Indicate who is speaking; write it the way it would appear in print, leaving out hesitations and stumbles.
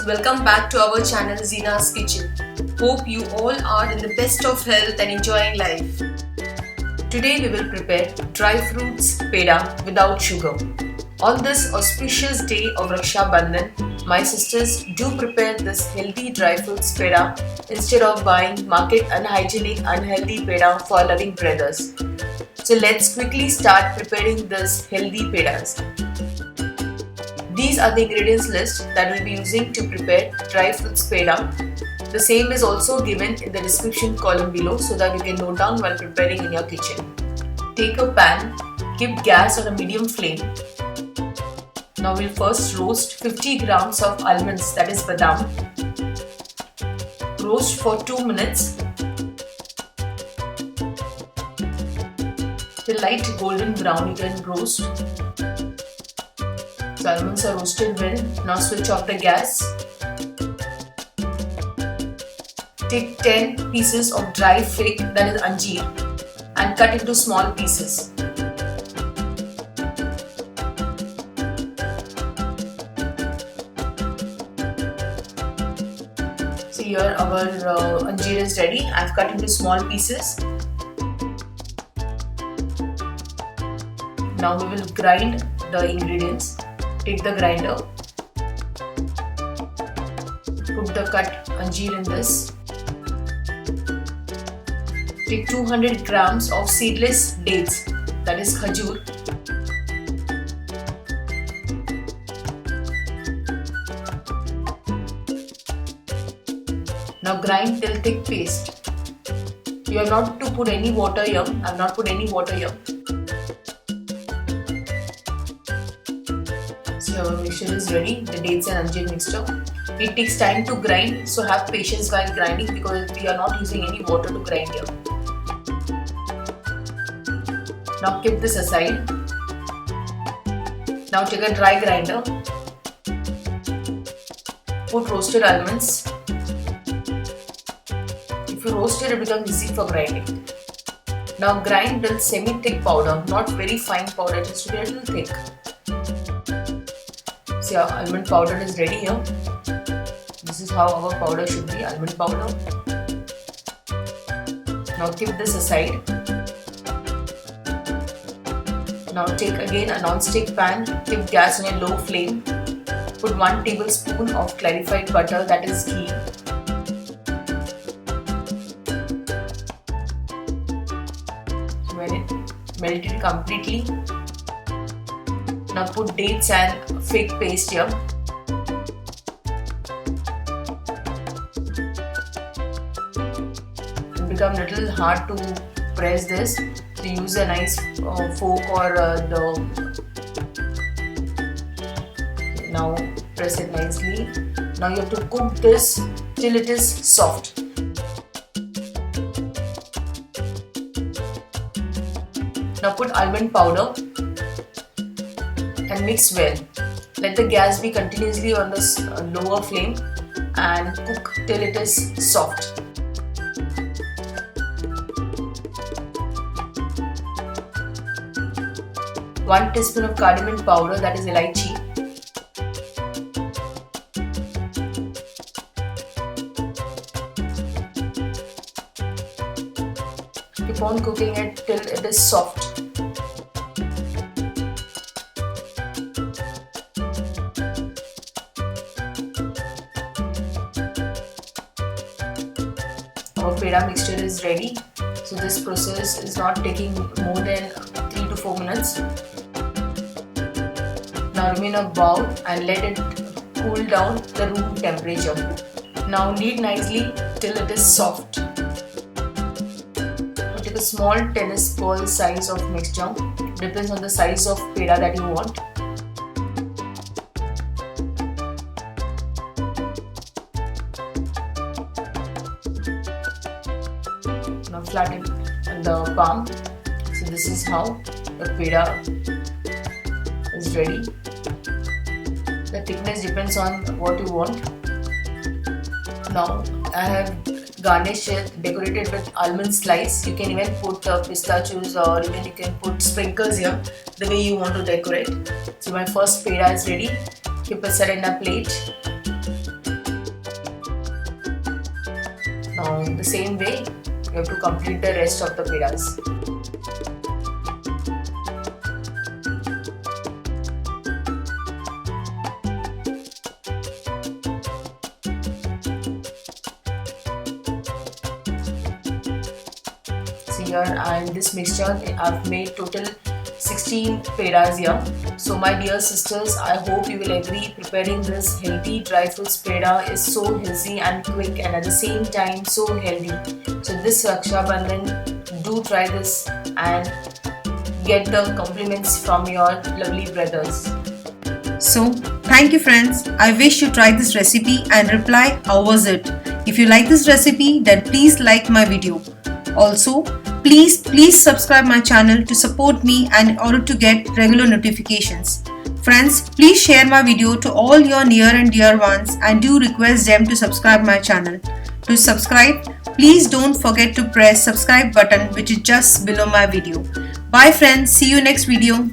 Speaker 1: welcome back to our channel Zina's Kitchen. Hope you all are in the best of health and enjoying life. Today we will prepare dry fruits peda without sugar. On this auspicious day of Raksha Bandan, my sisters do prepare this healthy dry fruits peda instead of buying market unhygienic unhealthy peda for loving brothers. So let's quickly start preparing this healthy pedas. These are the ingredients list that we'll be using to prepare dry fruits peda. The same is also given in the description column below so that you can note down while preparing in your kitchen. Take a pan, keep gas on a medium flame. Now we'll first roast 50 grams of almonds, that is Badam. Roast for 2 minutes till light golden brown. You can roast. The almonds are roasted well. Now switch off the gas. Take 10 pieces of dry fig, that is Anjeer, and cut into small pieces. So here our Anjeer is ready. I've cut into small pieces. Now we will grind the ingredients. Take the grinder, put the cut Anjeer in this. Take 200 grams of seedless dates, that is Kajur. Now grind till thick paste. You have not to put any water here. I have not put any water here. See, our mixture is ready, the dates and Anjeer mixture. It takes time to grind, so have patience while grinding because we are not using any water to grind here. Now keep this aside. Now take a dry grinder. Put roasted almonds. If you roast it becomes easy for grinding. Now grind till semi-thick powder, not very fine powder, just to be a little thick. See, our almond powder is ready here. This is how our powder should be, almond powder. Now keep this aside. Now take again a non-stick pan, keep gas on a low flame. Put 1 tablespoon of clarified butter, that is ghee. When it melted completely, now put dates and fig paste here. It becomes a little hard to press this. So use a nice fork or now press it nicely. Now you have to cook this till it is soft. Now put almond powder and mix well. Let the gas be continuously on the lower flame and cook till it is soft. One teaspoon of cardamom powder, that is Elaichi. Keep on cooking it till it is soft. Our peda mixture is ready. So this process is not taking more than 3 to 4 minutes. Now remain a bowl and let it cool down to room temperature. Now knead nicely till it is soft. Take a small tennis ball size of mixture. Depends on the size of peda that you want. Now flatten the palm. So this is how the peda is ready. The thickness depends on what you want. Now I have garnished it, decorated with almond slice. You can even put pistachios or even you can put sprinkles here, the way you want to decorate. So my first peda is ready. Keep it set in a plate. The same way you have to complete the rest of the pedas. So here in this mixture I've made total 16 pedas here. So my dear sisters, I hope you will agree, preparing this healthy dry fruits peda is so easy and quick and at the same time so healthy. So this Raksha Bandan, do try this and get the compliments from your lovely brothers.
Speaker 2: So thank you friends. I wish you try this recipe and reply how was it. If you like this recipe, then please like my video. Also, please subscribe my channel to support me and in order to get regular notifications. Friends, please share my video to all your near and dear ones and do request them to subscribe my channel. To subscribe, please don't forget to press subscribe button which is just below my video. Bye friends, see you next video.